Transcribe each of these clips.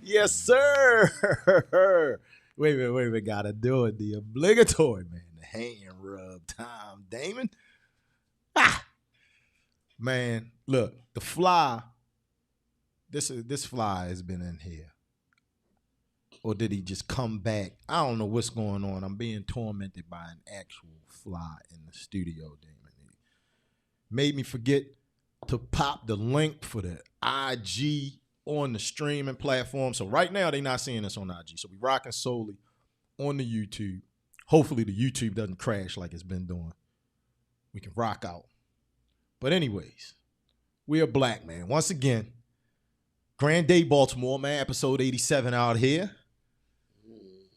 Yes, sir. Wait a minute. Gotta do it. The obligatory, man. The hand rub time, Damon. Ah, man. Look, the fly. This fly has been in here, or did he just come back? I don't know what's going on. I'm being tormented by an actual fly in the studio, Damon. It made me forget to pop the link for the IG on the streaming platform. So right now they're not seeing us on IG. So we rocking solely on the YouTube. Hopefully the YouTube doesn't crash like it's been doing. We can rock out. But anyways, we are black, man. Once again, Grand Day Baltimore, man. Episode 87 out here.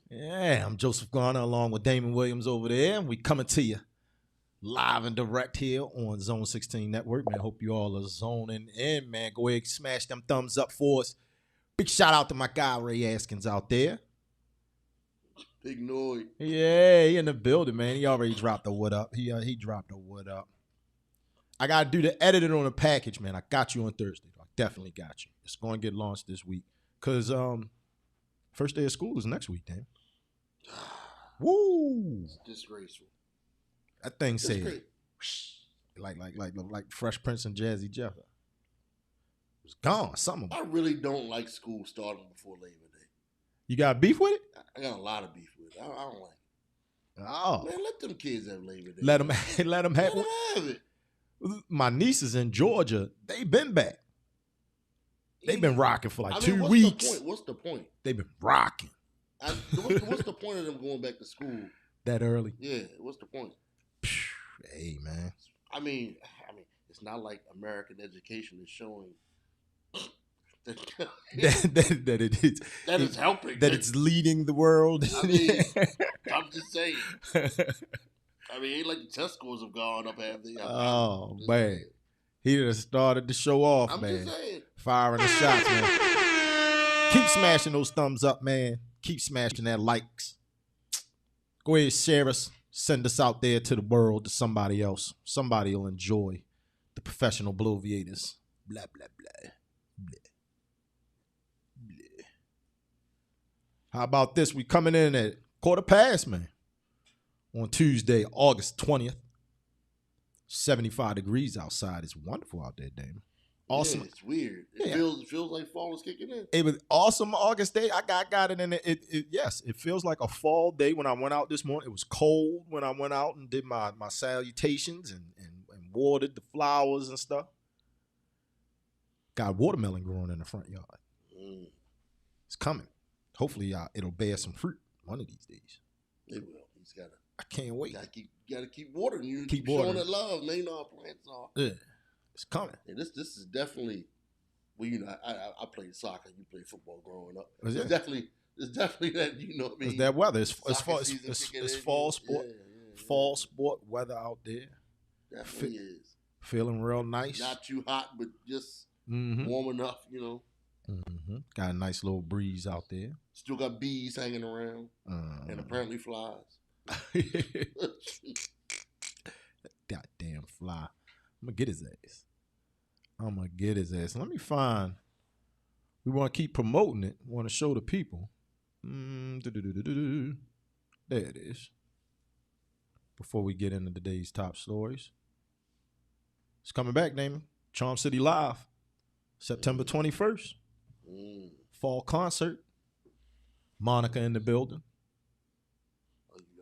Yeah, I'm Joseph Garner along with Damon Williams over there. We coming to you live and direct here on Zone 16 Network, man. Hope you all are zoning in, man. Go ahead and smash them thumbs up for us. Big shout out to my guy Ray Askins out there. Big noise. Yeah, he in the building, man. He already dropped the what up. He dropped the what up. I got to do the editing on the package, man. I got you on Thursday. I definitely got you. It's going to get launched this week because first day of school is next week, damn. Woo! It's disgraceful. That thing said, like Fresh Prince and Jazzy Jeff. It was gone. Something. I really don't like school starting before Labor Day. You got beef with it? I got a lot of beef with it. I don't like it. Oh, Man, let them kids have Labor Day. let them have Let them have it. My nieces in Georgia, they've been back. They've been rocking for like 2 what's weeks. The point? What's the point? They've been rocking What's the point of them going back to school that early. Yeah, what's the point? Hey, man. I mean, it's not like American education is showing that it is that it's helping. That it's leading the world. I mean, I'm just saying. I mean, ain't like the test scores have gone up half the. Oh man, he just started to show off, I'm man. just saying. Firing the shots, man. Keep smashing those thumbs up, man. Keep smashing that likes. Go ahead, share us. Send us out there to the world, to somebody else. Somebody will enjoy the professional Bloviators. Blah, blah, blah. Blah. Blah. How about this? We coming in at 15:15, man. On Tuesday, August 20th. 75 degrees outside. It's wonderful out there, Damon. Awesome. Yeah, it's weird. It feels like fall is kicking in. It was awesome August day. I got it in it. Yes, it feels like a fall day when I went out this morning. It was cold when I went out and did my salutations and watered the flowers and stuff. Got watermelon growing in the front yard. It's coming. Hopefully it'll bear some fruit one of these days. It will. He's got to. I can't wait. You gotta keep watering. You keep showing that love. Man, you know how plants are. Yeah. It's coming. Yeah, this is definitely. Well, you know, I played soccer. You played football growing up. Is it's definitely that. You know what I mean? It's that weather. It's fall sport. Yeah. Fall sport weather out there. Definitely is. Feeling real nice. Not too hot, but just warm enough. You know. Got a nice little breeze out there. Still got bees hanging around, and apparently flies. Goddamn fly. I'm gonna get his ass. Let me find. We want to keep promoting it. Want to show the people. There it is. Before we get into today's top stories, it's coming back, Damon. Charm City Live, September 21st. Fall concert. Monica in the building.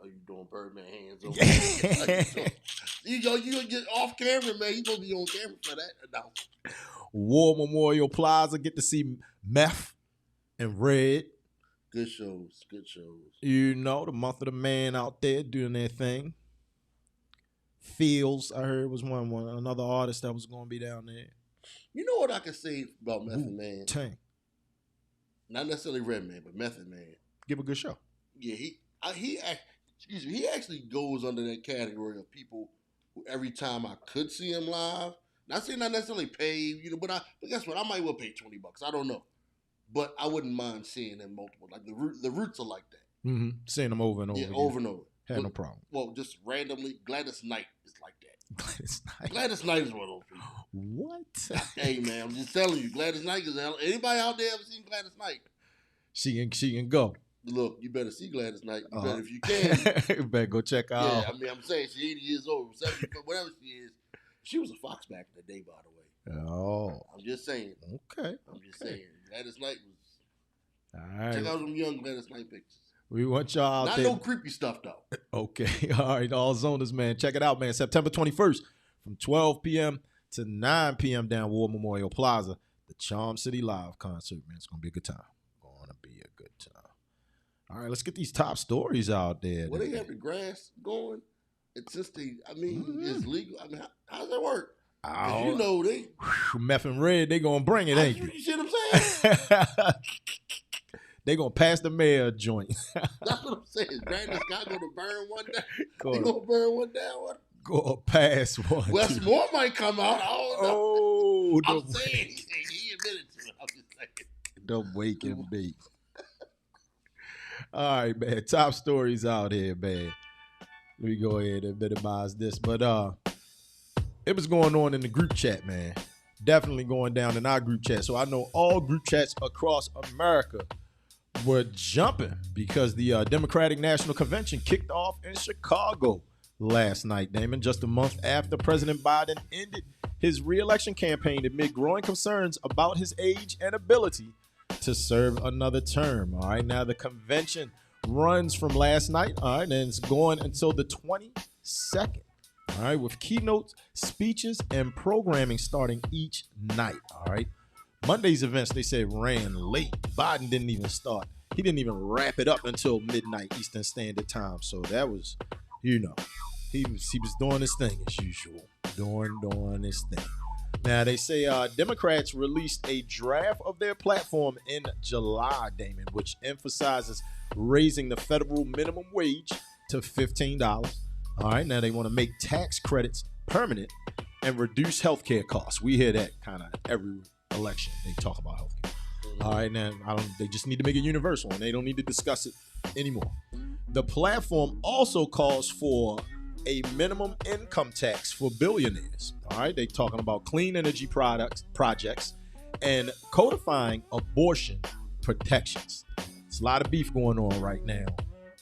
Are you doing Birdman hands over? You gonna get off camera, man. You gonna be on camera for that announcement. War Memorial Plaza. Get to see Meth and Red. Good shows. You know, the month of the man out there doing their thing. Fields, I heard, was another artist that was gonna be down there. You know what I can say about Method Man? Tank. Not necessarily Redman, but Method Man. Give a good show. Yeah, he actually goes under that category of people who every time I could see him live, not saying not necessarily pay, you know, but guess what? I might well pay $20. I don't know, but I wouldn't mind seeing him multiple. Like the Roots are like that. Seeing them over and over. Yeah, over and over. Had no problem. Well, just randomly, Gladys Knight is like that. Gladys Knight. Gladys Knight is one of those people. What? Hey man, I'm just telling you, Gladys Knight is anybody out there ever seen Gladys Knight? She can go. Look, you better see Gladys Knight. You better, if you can. You better go check her out. Yeah, I mean, I'm saying she's 80 years old, 70, whatever she is. She was a fox back in the day, by the way. Oh. I'm just saying. Okay. I'm just saying. Gladys Knight was. All right. Check out some young Gladys Knight pictures. We want y'all out Not there. no creepy stuff, though. Okay. All right. All zoners, man. Check it out, man. September 21st from 12 p.m. to 9 p.m. down War Memorial Plaza. The Charm City Live concert, man. It's going to be a good time. Going to be a good time. All right. Let's get these top stories out there. Well, they have the grass going. And since it's legal. I mean, how does that work? Because you know they. Meth and Red, they going to bring it, ain't they? You see what I'm saying? They going to pass the mayor joint. That's what I'm saying. Brandon Scott going to burn one down. They going to burn one down. Go pass one. Westmore might come out. I don't know. Oh, I'm saying he admitted to it. I'm just saying. Don't wake and bake. All right, man. Top stories out here, man. Let me go ahead and minimize this. But it was going on in the group chat, man. Definitely going down in our group chat. So I know all group chats across America were jumping because the Democratic National Convention kicked off in Chicago last night, Damon, just a month after President Biden ended his re-election campaign amid growing concerns about his age and ability to serve another term. All right, now the convention runs from last night, all right, and it's going until the 22nd, all right, with keynotes, speeches, and programming starting each night, all right. Monday's events, they said, ran late. Biden didn't even start. He didn't even wrap it up until midnight Eastern Standard Time. So that was, he was doing his thing as usual, doing his thing. Now, they say Democrats released a draft of their platform in July, Damon, which emphasizes raising the federal minimum wage to $15. All right, now they want to make tax credits permanent and reduce healthcare costs. We hear that kind of every election. They talk about healthcare. All right, now they just need to make it universal, and they don't need to discuss it anymore. The platform also calls for a minimum income tax for billionaires. All right, they talking about clean energy projects and codifying abortion protections. There's a lot of beef going on right now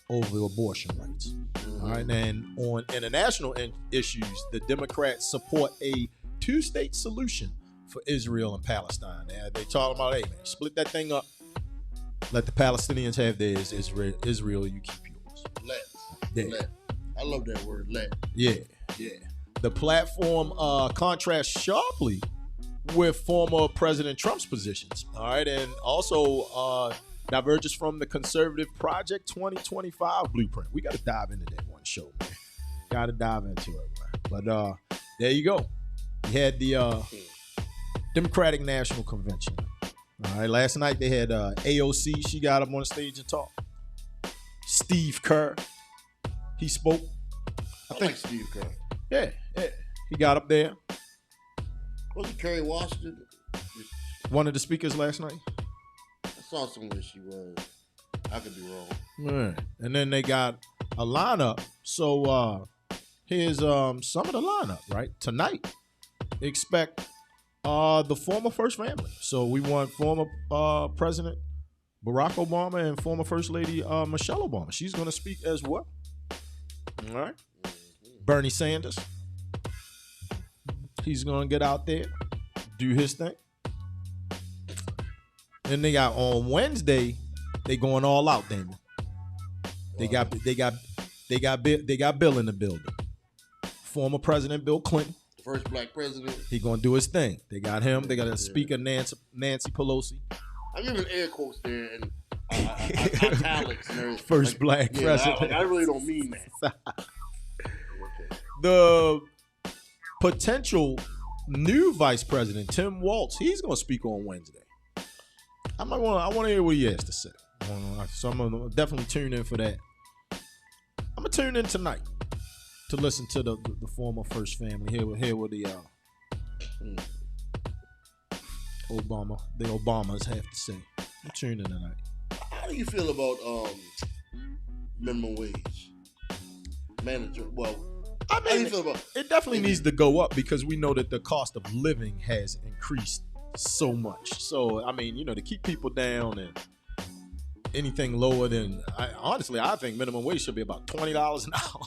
over abortion rights. All right, and on international issues, the Democrats support a two-state solution for Israel and Palestine. They talking about, hey man, split that thing up. Let the Palestinians have theirs. Israel, you keep yours. Let. I love that word, let. Yeah. The platform contrasts sharply with former President Trump's positions. All right, and also diverges from the conservative Project 2025 blueprint. We got to dive into that one show, man. Got to dive into it, man. But there you go. We had the Democratic National Convention. All right, last night they had AOC. She got up on the stage and talked. Steve Kerr, he spoke. I think Steve Kerr. Yeah. He got up there. Was it Kerry Washington? One of the speakers last night. I saw somewhere she was. I could be wrong. Right. And then they got a lineup. So here's some of the lineup, right? Tonight, expect the former First Family. So we want former President Barack Obama and former First Lady Michelle Obama. She's going to speak as well. All right. Bernie Sanders. He's going to get out there, do his thing. Then they got on Wednesday, they going all out, Damon. They got Bill in the building. Former President Bill Clinton. The first black president. He gonna do his thing. They got him. They got a speaker, Nancy Pelosi. I'm giving air quotes there and italics and everything. First black president. I really don't mean that. The potential new vice president, Tim Walz, he's gonna speak on Wednesday. I want to hear what he has to say. So I'm gonna definitely tune in for that. I'm gonna tune in tonight to listen to the former First Family. Hear what the Obamas have to say. I'm tuning in tonight. How do you feel about minimum wage? manager. Well, I how do you mean, feel about it definitely needs to go up because we know that the cost of living has increased so much. So, I mean, to keep people down and anything lower than, honestly, I think minimum wage should be about $20 an hour.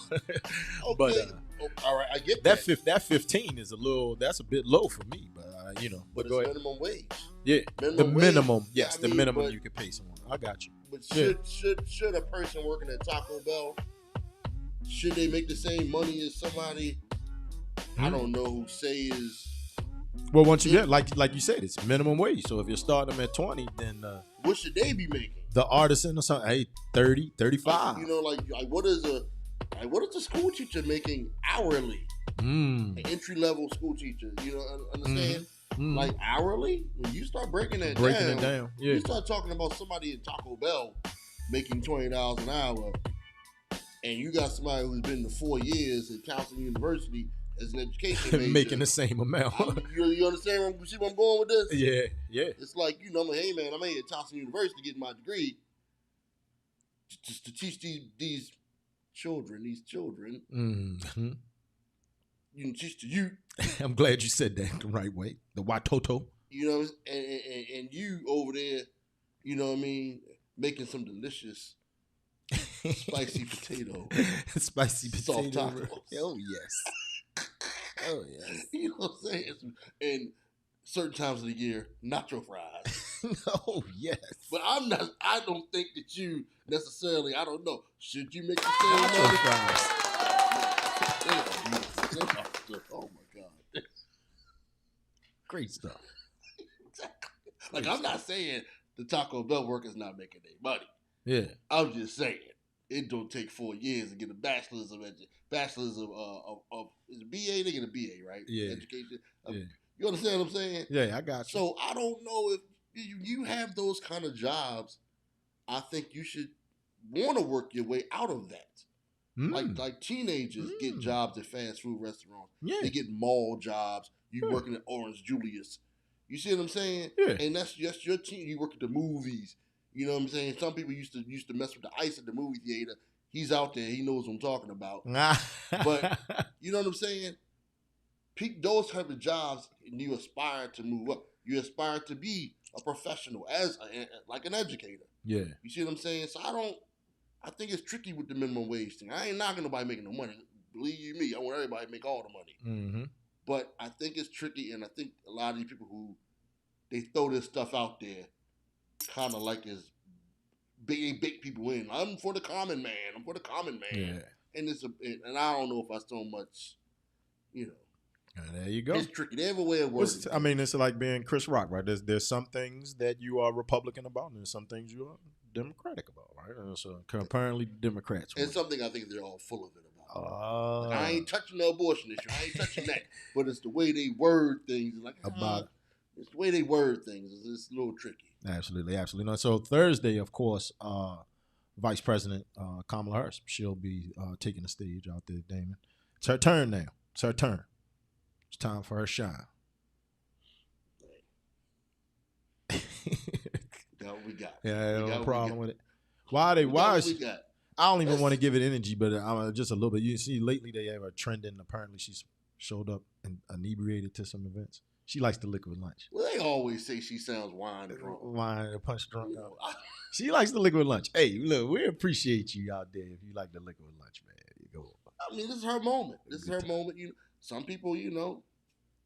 But okay, all right, I get that. that 15 is that's a bit low for me. But But go it's ahead. minimum wage. Yeah, the Minimum minimum. wage. Yes, I the mean, minimum but- you could pay someone. I got you. But Yeah. should a person working at Taco Bell, should they make the same money as somebody I don't know who say is Well, once you get like you said, it's minimum wage. So if you're starting them at 20, then what should they be making? the artisan or something, hey, 30, 35. Like what is a school teacher making hourly? An entry level school teacher, understand? Like hourly, when you start breaking it down, yeah. you start talking about somebody at Taco Bell making $20 an hour, and you got somebody who's been to 4 years at Towson University as an education major, making the same amount. you understand? See where I'm going with this? Yeah. It's like, I'm like, hey man, I'm here at Towson University getting my degree just to teach these children, Mm-hmm. Teach the youth. I'm glad you said that the right way. The Watoto. And you over there, making some delicious spicy potato. Spicy Soft potato. tacos. Oh, yes. Oh, yes. You know what I'm saying? And certain times of the year, nacho fries. Oh, yes. But I don't think that you necessarily, I don't know, should you make the same Nacho money? fries. Oh my God. Great stuff. Exactly. Like, I'm not saying the Taco Bell workers not making their money. Yeah. I'm just saying it don't take 4 years to get a bachelor's of is it BA? They get a BA, right? Yeah. Education. Yeah. You understand what I'm saying? Yeah, I got you. So I don't know if you have those kind of jobs. I think you should want to work your way out of that. Like teenagers get jobs at fast food restaurants. Yeah. They get mall jobs. You working at Orange Julius. You see what I'm saying? Yeah. And that's your team. You work at the movies. You know what I'm saying? Some people used to mess with the ice at the movie theater. He's out there. He knows what I'm talking about. But you know what I'm saying? Those type of jobs, and you aspire to move up. You aspire to be a professional like an educator. Yeah. You see what I'm saying? So I think it's tricky with the minimum wage thing. I ain't knocking nobody making no money. Believe you me, I want everybody to make all the money. Mm-hmm. But I think it's tricky, and I think a lot of these people who they throw this stuff out there, kind of like as bait people in. I'm for the common man. I'm for the common man. Yeah. And I don't know if I so much, There you go. It's tricky. They have a way of wording. I mean, it's like being Chris Rock, right? There's some things that you are Republican about, and there's some things you are Democratic about, right? And so apparently Democrats. And something I think they're all full of it about. Like, I ain't touching the abortion issue. I ain't touching that. But it's the way they word things. It's the way they word things. It's a little tricky. Absolutely. No, so Thursday, of course, Vice President Kamala Harris, she'll be taking the stage out there, Damon. It's her turn now. It's her turn. It's time for her shine. We got. Yeah, no problem with it. Why is she, I don't even want to give it energy, but just a little bit. You see, lately they have a trending. Apparently, she's showed up and inebriated to some events. She likes the liquid lunch. Well, they always say she sounds wine drunk. Wine punch drunk. She likes the liquid lunch. Hey, look, we appreciate you out there if you like the liquid lunch, man. You go. I mean, this is her moment. This is her moment. Some people,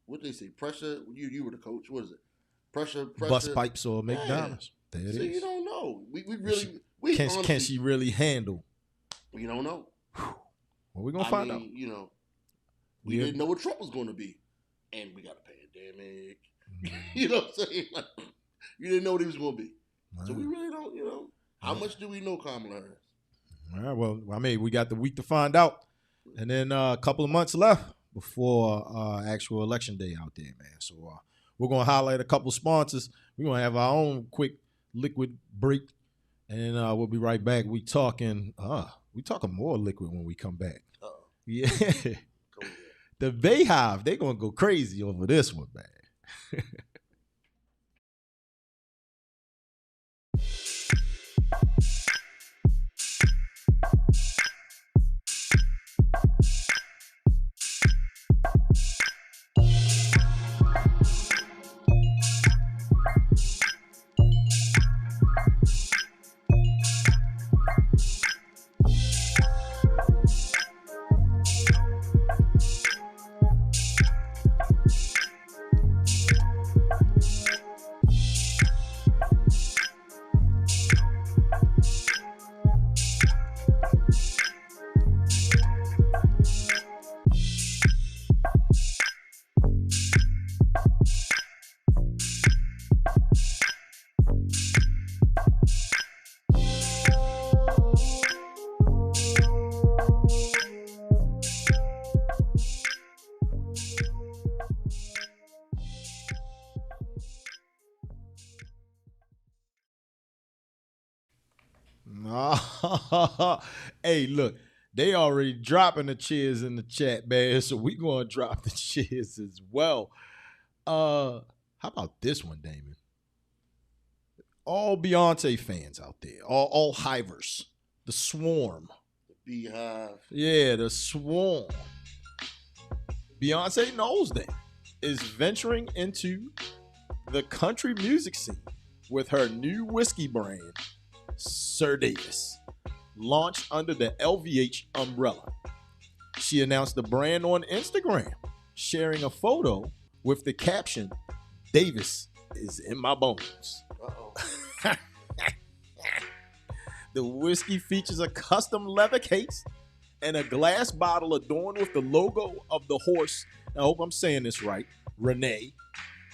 what they say, pressure. You were the coach. What is it? Pressure. Bust pipes or McDonald's. There it is. You don't know. Can she really handle? We don't know. Well, we're gonna find out. We didn't know what Trump was going to be, and we got a pandemic. You know what I'm saying? Like, you didn't know what he was going to be, so we really don't. How much do we know Kamala Harris? All right. Well, I mean, we got the week to find out, and then a couple of months left before actual election day out there, man. So we're gonna highlight a couple sponsors. We're gonna have our own quick liquid break, and we'll be right back. We talking more liquid when we come back. Yeah. The Bayhive, they're gonna go crazy over this one, man. Hey, look, they already dropping the cheers in the chat, man. So we gonna drop the cheers as well. How about this one, Damon? All Beyonce fans out there, all hivers, the swarm. The beehive. Yeah, the swarm. Beyonce knows that is venturing into the country music scene with her new whiskey brand, Sir Davis, launched under the LVH umbrella. She announced the brand on Instagram, sharing a photo with the caption, "Davis is in my bones." Uh-oh. The whiskey features a custom leather case and a glass bottle adorned with the logo of the horse. I hope I'm saying this right, Renee,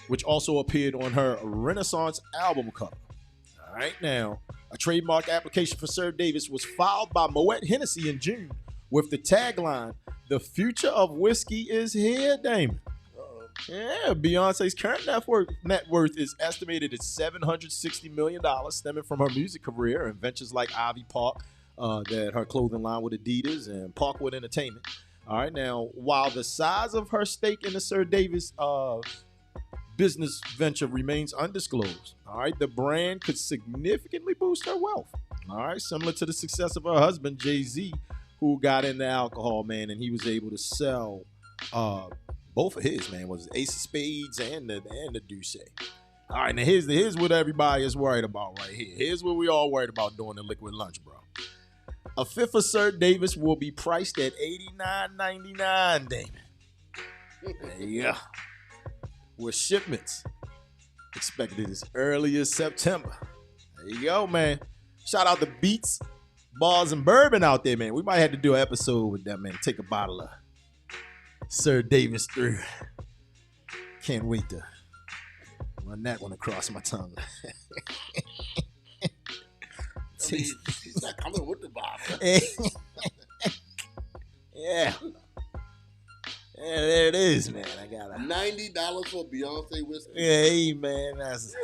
which also appeared on her Renaissance album cover. All right, now, a trademark application for Sir Davis was filed by Moet Hennessy in June with the tagline, "The future of whiskey is here, Damon." Yeah, Beyonce's current net worth is estimated at $760 million, stemming from her music career and ventures like Ivy Park, that her clothing line with Adidas, and Parkwood Entertainment. All right, now, while the size of her stake in the Sir Davis business venture remains undisclosed, all right, the brand could significantly boost her wealth. All right, similar to the success of her husband, Jay-Z, who got into alcohol, man, and he was able to sell both of his, man, was Ace of Spades and the Douce. All right, now here's what everybody is worried about right here. Here's what we all worried about doing the liquid lunch, bro. A fifth of Sir Davis will be priced at $89.99, Damon. There you go. With shipments expected as early as September. There you go, man. Shout out to Beats, Bars, and Bourbon out there, man. We might have to do an episode with them, man. Take a bottle of Sir Davis through. Can't wait to run that one across my tongue. I mean, he's not coming with the bottle. Yeah. Yeah, there it is, man. I got $90 for Beyonce whiskey. Yeah, hey, man. That's,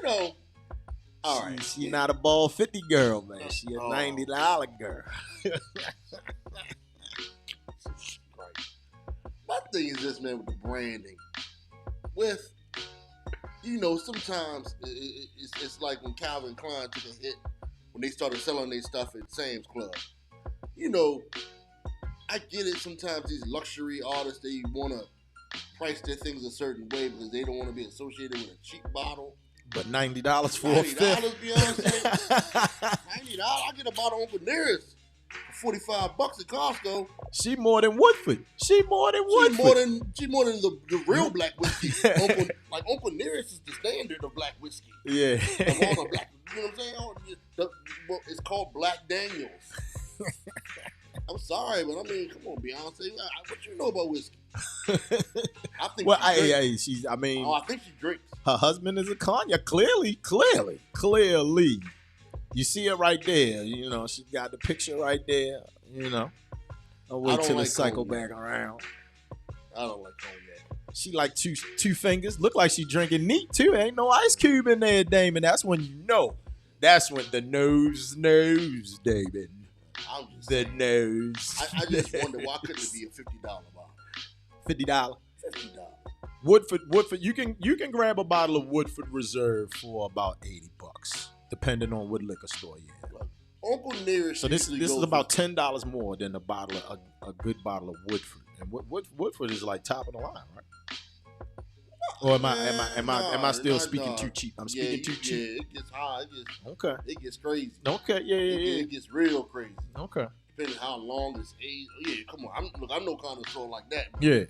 all right. She not a ball 50 girl, man. She a $90 girl. My thing is this, man, with the branding. Sometimes it's like when Calvin Klein took a hit when they started selling their stuff at Sam's Club. I get it. Sometimes these luxury artists, they want to price their things a certain way because they don't want to be associated with a cheap bottle. But $90 for a fifth. $90, Beyonce. $90. I get a bottle of Uncle Nearest for $45 at Costco. She more than Woodford. She more than the real black whiskey. Uncle Nearest is the standard of black whiskey. Yeah. Of all the black, you know what I'm saying? It's called Black Daniels. I'm sorry, but I mean, come on, Beyonce. What you know about whiskey? I think. Well, I think she drinks. Her husband is a cognac. Clearly. You see it right there. She got the picture right there. I'll wait till it cycle back around. I don't like cognac. She like two fingers. Look like she drinking neat too. Ain't no ice cube in there, Damon. That's when you know. That's when the nose, Damon. I'm just the saying. Nose. I just wonder why couldn't it be a $50 bottle? $50. $50. Woodford. You can grab a bottle of Woodford Reserve for about $80, depending on what liquor store you're at. Look, Uncle Nearest. So this is about $10 more than a good bottle of Woodford. And Woodford is like top of the line, right? Or am I still speaking too cheap? I'm speaking too cheap. Yeah, it gets high. Okay. It gets crazy. Okay, yeah. It gets real crazy. Okay. Depending how long it's aged. Yeah, come on. I'm no connoisseur like that. Yeah.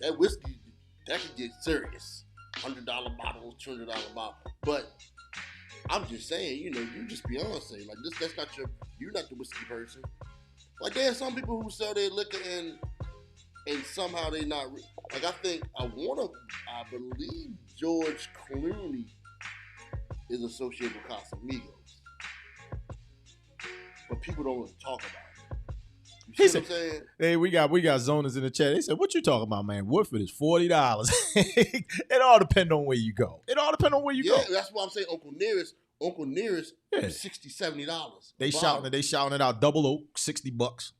That whiskey, that can get serious. $100 bottles, $200 bottles. But I'm just saying, you just Beyonce. Like this, you're not the whiskey person. Like there are some people who sell their liquor and somehow they not I believe George Clooney is associated with Casamigos, but people don't really talk about it. You see what I'm saying? Hey, we got zoners in the chat. They said, "What you talking about, man? Woodford is $40." It all depends on where you go. Yeah, that's why I'm saying Uncle Nearest. Uncle Nearest, Yeah. $60, $70. They shouting it out. Double oak, $60.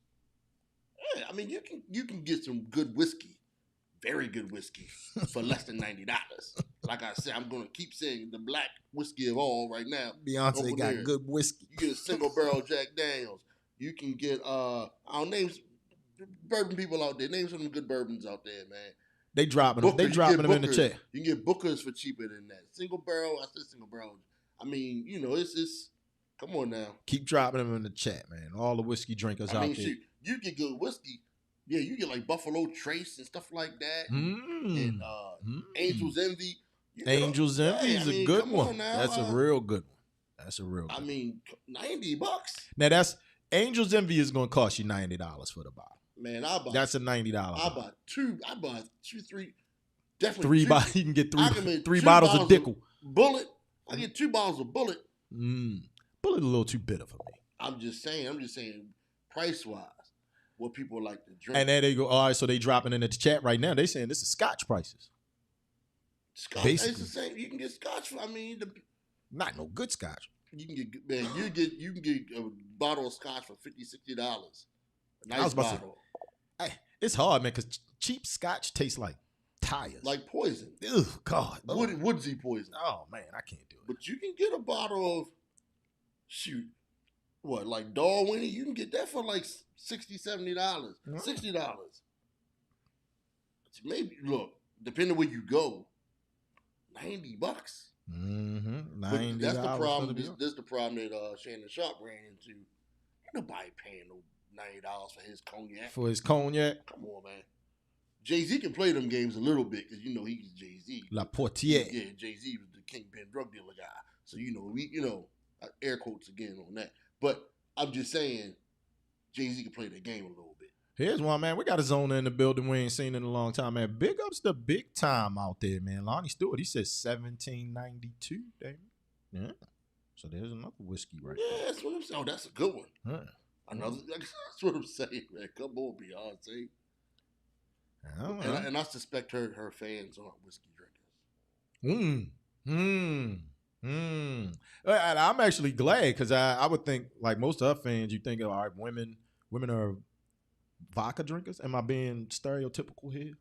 Yeah, I mean, you can get some good whiskey, very good whiskey, for less than $90. Like I said, I'm gonna keep saying the black whiskey of all right now. Beyonce Uncle got Nearest. good whiskey. You get a single barrel Jack Daniels. You can get I'll name bourbon people out there. Name some good bourbons out there, man. They dropping them. Booker, They dropping them in the Bookers. chat. You can get Bookers for cheaper than that. Single barrel, I said single barrel. I mean, you know, it's come on now. Keep dropping them in the chat, man. All the whiskey drinkers out there. Shoot, you get good whiskey. Yeah, you get like Buffalo Trace and stuff like that. And Angel's Envy. Angel's Envy is a good one. Now, that's a real good one. That's a real good one. I mean, $90. Now that's Angel's Envy is gonna cost you $90 for the bottle. Man, that's a $90. I bought two, three, definitely three two. bottles. You can get three two bottles of Dickel. Bullet. I get 2 bottles of Bullet. Bullet a little too bitter for me. I'm just saying, price wise, what people like to drink. And there they go. All right, so they dropping in the chat right now. They saying this is Scotch prices. Scotch, basically. It's the same. You can get Scotch. Not no good Scotch. You can get, man. You can get a bottle of Scotch for $50, $60. A nice bottle. It's hard, man, because cheap Scotch tastes like tires, like poison. Ugh, God, woodsy poison. Oh man, I can't do it. But you can get a bottle of like Darwin. You can get that for like $60, $70, $60. Maybe look, depending where you go, $90. $90. That's the problem. This is the problem that Shannon Sharp ran into. Ain't nobody paying no $90 for his cognac. For his cognac? Come on, man. Jay-Z can play them games a little bit because he's Jay-Z. La Portier. Yeah, Jay-Z was the kingpin drug dealer guy. So air quotes again on that. But I'm just saying, Jay-Z can play the game a little bit. Here's one, man. We got a zone in the building we ain't seen in a long time, man. Big ups to big time out there, man. Lonnie Stewart, he says 1792, Damon. Yeah. So there's another whiskey right there. Yeah, that's what I'm saying. Oh, that's a good one. Huh. That's what I'm saying, man. Come on, Beyonce. And I suspect her fans aren't whiskey drinkers. And I'm actually glad because I would think, like most of her fans, you think, all right, women are vodka drinkers. Am I being stereotypical here?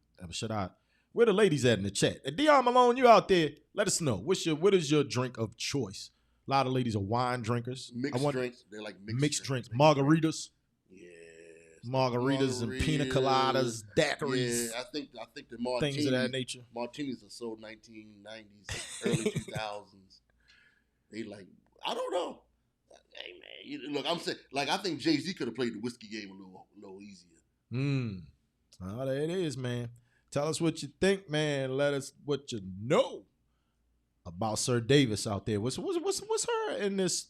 Where the ladies at in the chat? Dion Malone, you out there? Let us know. What is your drink of choice? A lot of ladies are wine drinkers. Mixed drinks. They like mixed drinks. Margaritas. Yeah. Margaritas and pina coladas, daiquiris. Yeah, I think the martinis, things of that nature. Martinis are so 1990s, early 2000s. They like, I don't know. Hey man, look, I'm saying, like, I think Jay-Z could have played the whiskey game a little easier. Oh, there it is, man. Tell us what you think, man. Let us what you know about Sir Davis out there. What's her in this?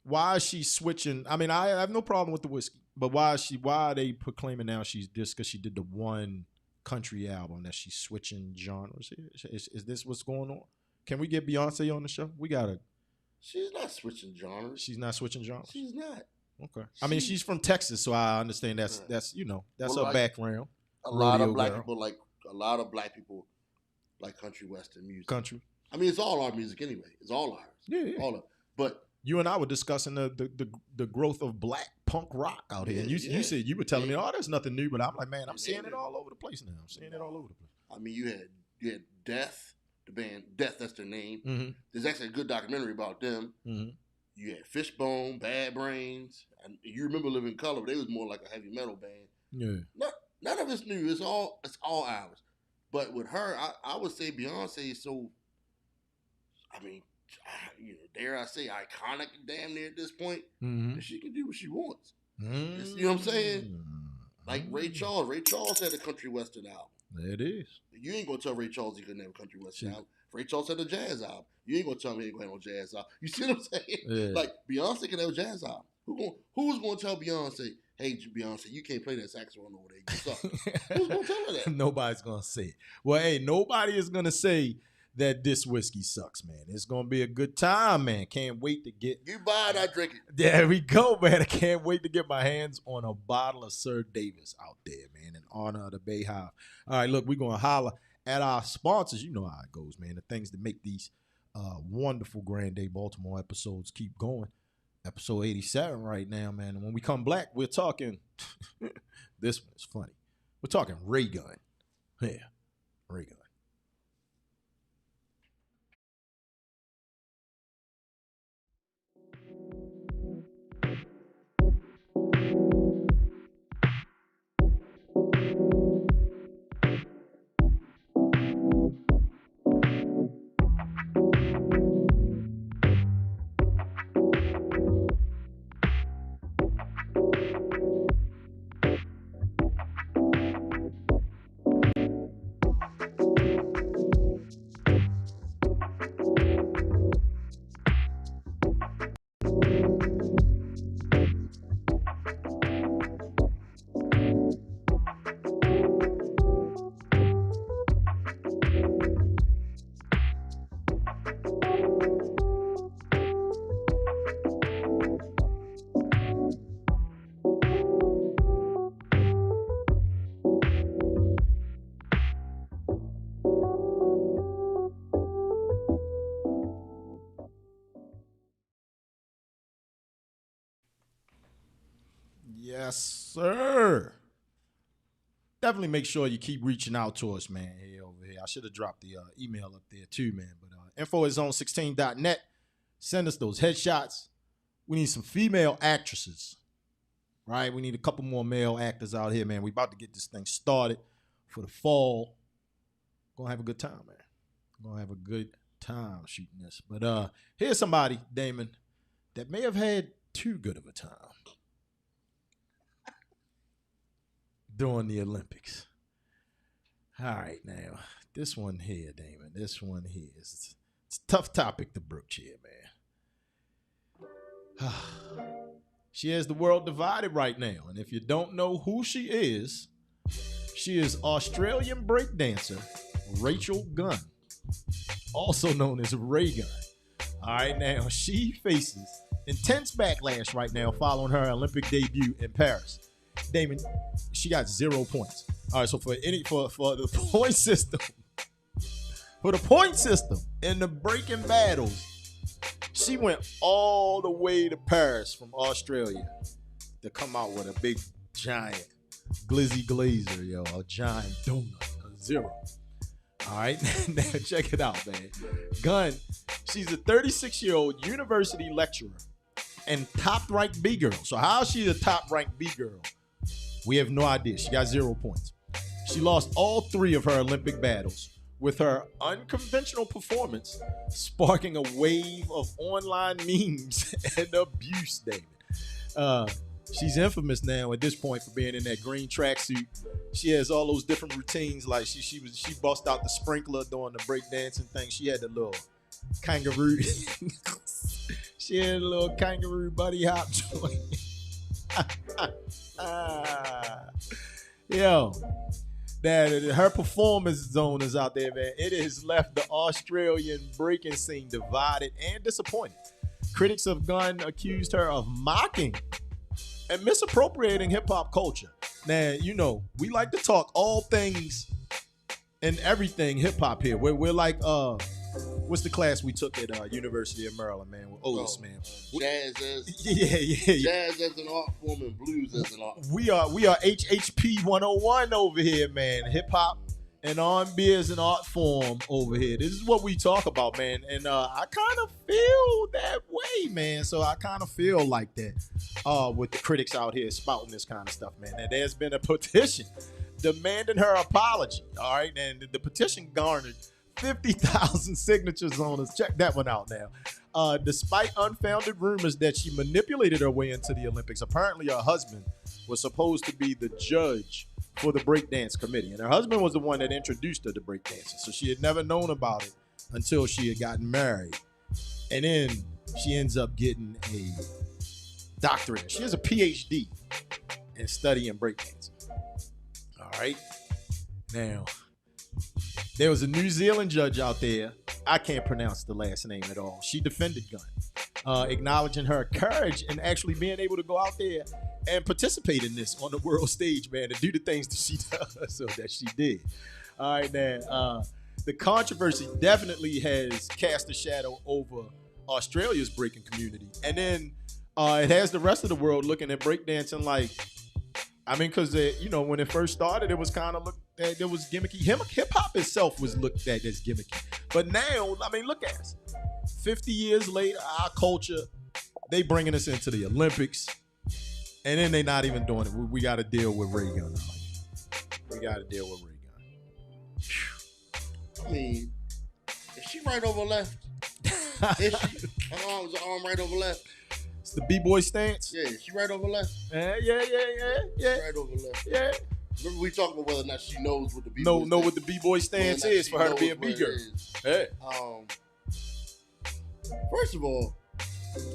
Why is she switching? I mean, I have no problem with the whiskey, but why are they proclaiming now she's this because she did the one country album that she's switching genres here? Is this what's going on? Can we get Beyonce on the show? She's not switching genres. She's not switching genres? She's not. Okay. I mean, she's from Texas, so I understand that's her background. A lot of black people like country western music. Country. I mean, it's all our music anyway. It's all ours. Yeah. All of it. But you and I were discussing the growth of black punk rock out here. And you said, you were telling me, oh, there's nothing new, but I'm like, man, I'm seeing it all over the place now. I'm seeing it all over the place. I mean, you had Death, the band Death, that's their name. Mm-hmm. There's actually a good documentary about them. Mm-hmm. You had Fishbone, Bad Brains, and you remember Living Color, but they was more like a heavy metal band. Yeah. None of it's new. It's all ours. But with her, I would say Beyonce is so, I mean, dare I say, iconic damn near at this point, that she can do what she wants. You know what I'm saying? Like Ray Charles. Ray Charles had a country western album. It is. You ain't gonna tell Ray Charles he couldn't have a country western album. Ray Charles had a jazz album. You ain't gonna tell me he ain't gonna have no jazz album. You see what I'm saying? Yeah. Like Beyonce can have a jazz album. Who's gonna tell Beyonce, hey Beyonce, you can't play that saxophone over there. You suck. Who's gonna tell her that? Nobody's gonna say it. Well, hey, nobody is gonna say that this whiskey sucks, man. It's gonna be a good time, man. Can't wait to get. You buy it, I drink it. There we go, man. I can't wait to get my hands on a bottle of Sir Davis out there, man, in honor of the Bay Hive. All right, look, we're gonna holler at our sponsors. You know how it goes, man. The things that make these wonderful Grand Day Baltimore episodes keep going. Episode 87 right now, man. And when we come back, we're talking, this one is funny. We're talking ray gun. Yeah, ray gun. Yes, sir. Definitely make sure you keep reaching out to us, man. Hey, over here. I should have dropped the email up there too, man. But info@zone16.net. Send us those headshots. We need some female actresses, right? We need a couple more male actors out here, man. We about to get this thing started for the fall. Gonna have a good time, man. Gonna have a good time shooting this. But here's somebody, Damon, that may have had too good of a time during the Olympics. All right, now, this one here, Damon, this one here, it's a tough topic to broach here, man. She has the world divided right now, and if you don't know who she is Australian breakdancer Rachel Gunn, also known as Ray Gun. All right, now, she faces intense backlash right now following her Olympic debut in Paris. Damon, she got 0 points. All right, so for the point system, in the breaking battles, she went all the way to Paris from Australia to come out with a big giant glizzy glazer, yo, a giant donut, a 0. All right, now check it out, man. Gunn, she's a 36-year-old university lecturer and top-ranked B girl. So how is she a top-ranked B girl? We have no idea. She got 0 points. She lost all 3 of her Olympic battles, with her unconventional performance sparking a wave of online memes and abuse, David. She's infamous now at this point for being in that green tracksuit. She has all those different routines. Like she bust out the sprinkler during the breakdancing thing. She had the little kangaroo. She had a little kangaroo buddy hop joint. Yo, that her performance zone is out there, man. It has left the Australian breaking scene divided and disappointed. Critics of Gunn accused her of mocking and misappropriating hip-hop culture. Now, you know, we like to talk all things and everything hip-hop here. We're like, what's the class we took at University of Maryland, man? With Otis, man. Jazz as Jazz as an art form and blues as an art form. We are HHP 101 over here, man. Hip-hop and R&B as an art form over here. This is what we talk about, man. And I kind of feel that way, man. So I kind of feel like that with the critics out here spouting this kind of stuff, man. And there's been a petition demanding her apology, all right? And the petition garnered 50,000 signatures on us. Check that one out now. Despite unfounded rumors that she manipulated her way into the Olympics, apparently her husband was supposed to be the judge for the breakdance committee. And her husband was the one that introduced her to breakdancing. So she had never known about it until she had gotten married. And then she ends up getting a doctorate. She has a PhD in studying breakdancing. All right. Now, there was a New Zealand judge out there. I can't pronounce the last name at all. She defended Gunn, acknowledging her courage and actually being able to go out there and participate in this on the world stage, man, and do the things that she does, so that she did. All right, now. The controversy definitely has cast a shadow over Australia's breaking community. And then it has the rest of the world looking at breakdancing like, I mean, because, when it first started, it was kind of looked at, it was gimmicky. Hip hop itself was looked at as gimmicky. But now, I mean, look at us. 50 years later, our culture, they bringing us into the Olympics. And then they not even doing it. We got to deal with Ray Gun. We got to deal with Ray Gun. I mean, is she right over left? Is she? Her arm right over left. It's the B-boy stance. Yeah, she right over left. Yeah. Right over left. Yeah. Remember we talked about whether or not she knows what the B-boy know what the B-boy stance is for her to be a B-girl. Hey. First of all,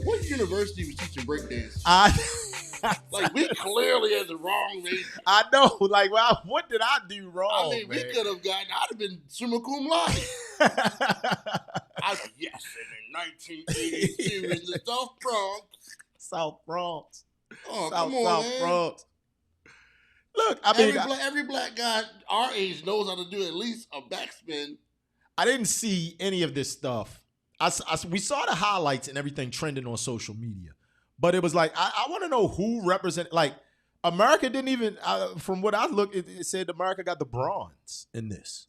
what university was teaching breakdance? Like, we clearly had the wrong age. I know. Like, well, what did I do wrong? I mean, man? we could have gotten, I'd have been summa cum laude. Yes, and in 1982 in the South Bronx. South Bronx. Oh, come on, South man. Bronx. Look, I mean, every black guy our age knows how to do at least a backspin. I didn't see any of this stuff. We saw the highlights and everything trending on social media. But it was like, I want to know who represented, like, America didn't even, from what I looked, it said America got the bronze in this.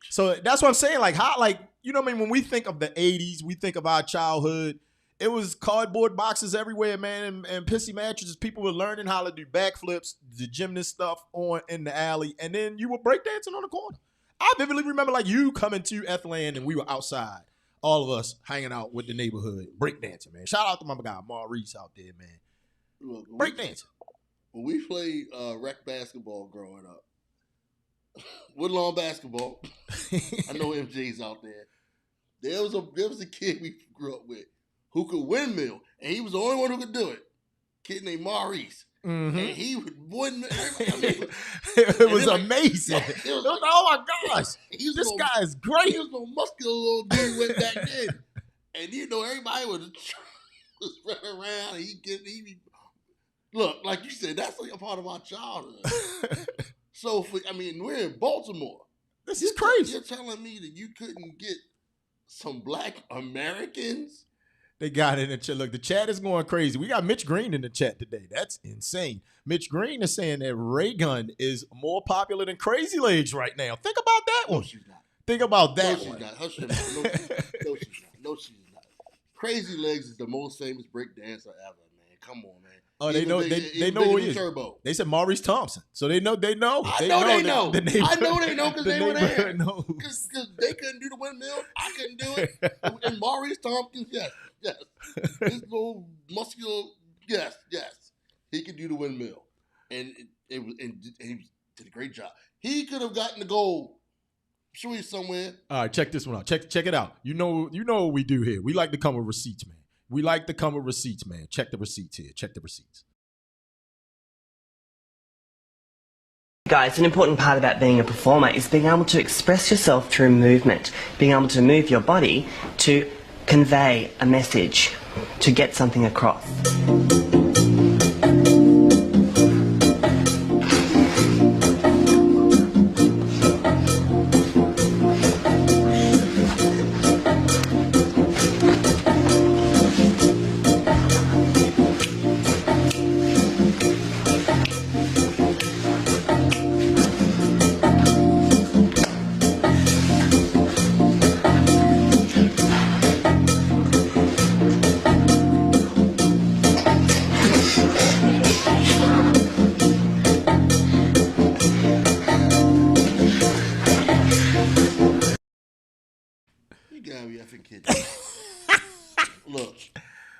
So that's what I'm saying. Like, how, like, you know what I mean? When we think of the 80s, we think of our childhood, it was cardboard boxes everywhere, man, and pissy mattresses. People were learning how to do backflips, the gymnast stuff in the alley, and then you were breakdancing on the corner. I vividly remember, like, you coming to Ethland and we were outside. All of us hanging out with the neighborhood, breakdancing, man. Shout out to my guy, Maurice, out there, man. Look, breakdancing. When we played rec basketball growing up, Woodlawn basketball, I know MJ's out there. There was a kid we grew up with who could windmill, and he was the only one who could do it. Kid named Maurice. Mm-hmm. And he would windmill. It was amazing. Oh my gosh, this guy is great. He was a muscular little dude went back then, and everybody was running around. And he look, like you said, that's like a part of our childhood. So we're in Baltimore. This is crazy. You're telling me that you couldn't get some black Americans? They got it in the chat. Look, the chat is going crazy. We got Mitch Green in the chat today. That's insane. Mitch Green is saying that Ray Gun is more popular than Crazy Legs right now. Think about that one. No, she's not. Think about that one. No, she's not. No, she's not. Crazy Legs is the most famous break dancer ever, man. Come on, man. Oh, they know who he is. Turbo. They said Maurice Thompson, so they know. I know they know because they were there. Because they couldn't do the windmill, I couldn't do it. And Maurice Thompson, yes. This little muscular, yes. He could do the windmill, and he did a great job. He could have gotten the gold. I'm sure he's somewhere. All right, check this one out. Check it out. You know what we do here. We like to come with receipts, man. Check the receipts here. Check the receipts. Guys, an important part about being a performer is being able to express yourself through movement, being able to move your body to convey a message, to get something across.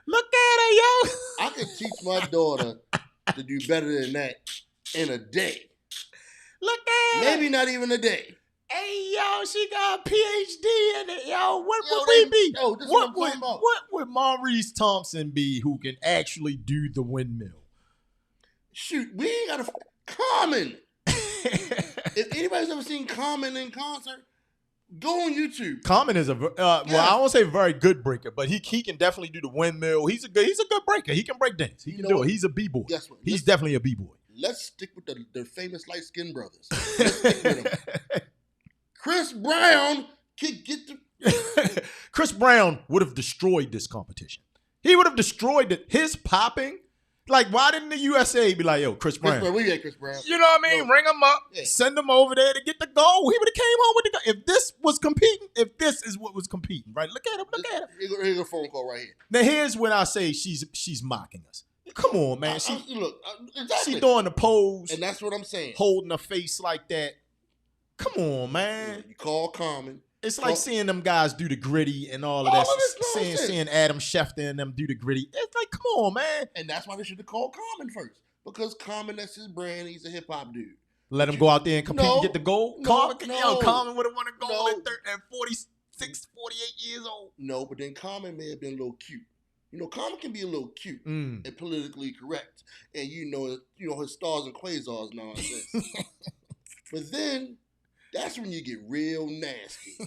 Look at her, yo. I could teach my daughter to do better than that in a day. Look at her. Maybe not even a day. Hey, yo, she got a PhD in it, yo. What would we be? Yo, this is what I'm talking about. What would Maurice Thompson be who can actually do the windmill? Shoot, we ain't got a Common. If anybody's ever seen Common in concert, go on YouTube. Common is well, I won't say very good breaker, but he can definitely do the windmill. He's a good breaker. He can break dance. He can do it. He's a b-boy. Guess what? He's definitely a b-boy. Let's stick with the famous light-skinned brothers. Let's stick with them. Chris Brown could get the. Chris Brown would have destroyed this competition. He would have destroyed it. His popping. Like, why didn't the USA be like, yo, Chris Brown? We got Chris Brown. You know what I mean? Ring him up, send him over there to get the goal. He would have came home with the goal. If this was competing, if this is what was competing, right? Look at him. Here's a phone call right here. Now, here's when I say she's mocking us. Come on, man. Exactly. She doing the pose. And that's what I'm saying. Holding her face like that. Come on, man. You call Common. It's like seeing them guys do the gritty and all of that. Seeing Adam Schefter and them do the gritty. It's like, come on, man. And that's why they should have called Common first. Because Common, that's his brand. He's a hip-hop dude. Let him go out there and compete and get the gold? Common would have won a gold at 46, 48 years old. No, but then Common may have been a little cute. You know, Common can be a little cute and politically correct. And you know his stars and quasars nonsense. But then that's when you get real nasty.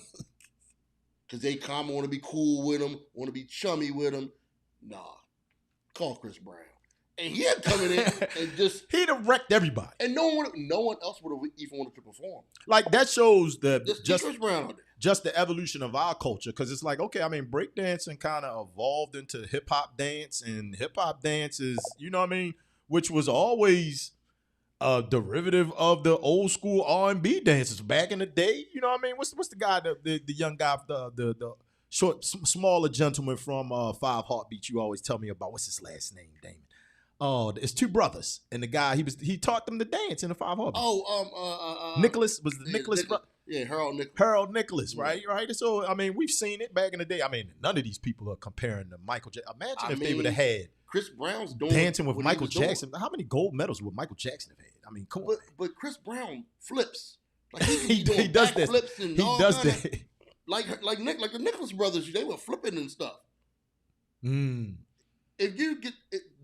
Because they Common want to be cool with him, want to be chummy with him. Nah. Call Chris Brown. And he had coming in and just... He'd have wrecked everybody. And no one else would have even wanted to perform. Like, that shows just Chris Brown on there. Just the evolution of our culture. Because it's like, okay, I mean, breakdancing kind of evolved into hip-hop dance. And hip-hop dance is, you know what I mean? Which was always a derivative of the old school R&B dances back in the day. You know what I mean? What's the guy, the young guy, the short, smaller gentleman from Five Heartbeats you always tell me about? What's his last name, Damon? Oh, it's two brothers, and the guy he taught them to dance in the Five Heartbeats. Nicholas was the Nicholas. Yeah, Harold Nicholas. Harold Nicholas, right? So I mean, we've seen it back in the day. I mean, none of these people are comparing to Michael Jackson. Imagine if they would have had Chris Brown's dancing with Michael Jackson. How many gold medals would Michael Jackson have had? I mean, come on. But Chris Brown flips. Like he does this. And he does that. Like the Nicholas brothers, they were flipping and stuff. If you get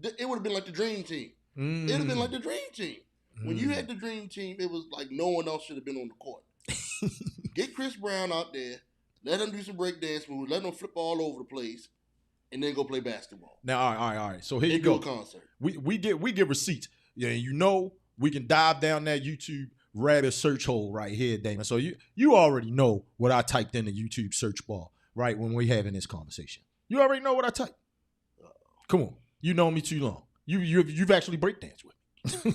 it would have been like the Dream Team. It would have been like the Dream Team. When you had the Dream Team, it was like no one else should have been on the court. Get Chris Brown out there, let him do some breakdance moves, let him flip all over the place, and then go play basketball. Now, all right. So here you go. Do a concert. We get receipts. Yeah, you know we can dive down that YouTube rabbit search hole right here, Damon. So you already know what I typed in the YouTube search bar, right, when we're having this conversation. You already know what I typed. Come on. You know me too long. You've actually breakdanced with me.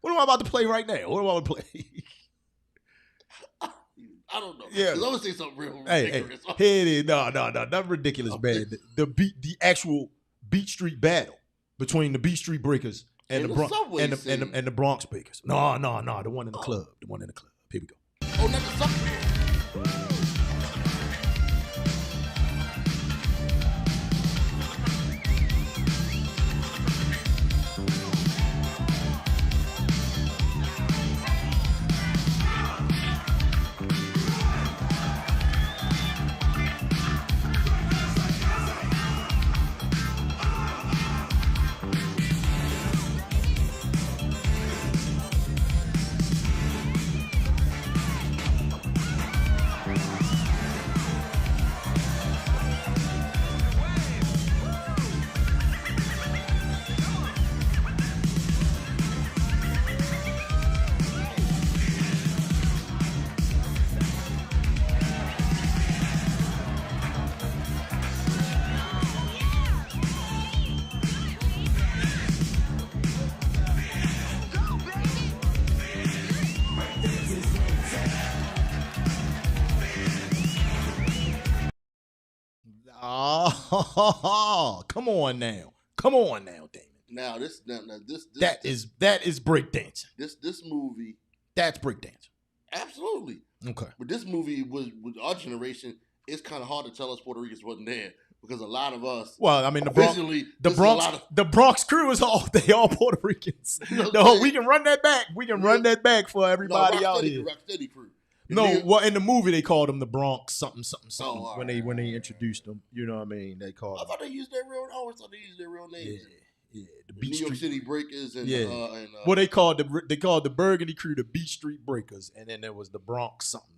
What am I about to play right now? What am I about to play? I don't know. Yeah. I'm going to say something real ridiculous. Here it is. No, not ridiculous, man. The actual Beat Street battle between the Beat Street Breakers and the Bronx Breakers. No, the one in the club. The one in the club. Here we go. Oh, not the Subway. Oh, come on now, Damon. Now this that is breakdancing. This movie, that's breakdancing. Absolutely. Okay. But this movie was with our generation. It's kind of hard to tell us Puerto Ricans wasn't there because a lot of us. Well, I mean the Bronx crew is all Puerto Ricans. No, we can run that back. We can run that back for everybody out here. Rocksteady crew. Well, in the movie they called them the Bronx something when right. they introduced them. You know what I mean? They called. I thought they used their real. I always thought they used their real names. Yeah. The New Beat York Street City Breakers and well, they called the Burgundy crew the Beat Street Breakers, and then there was the Bronx something.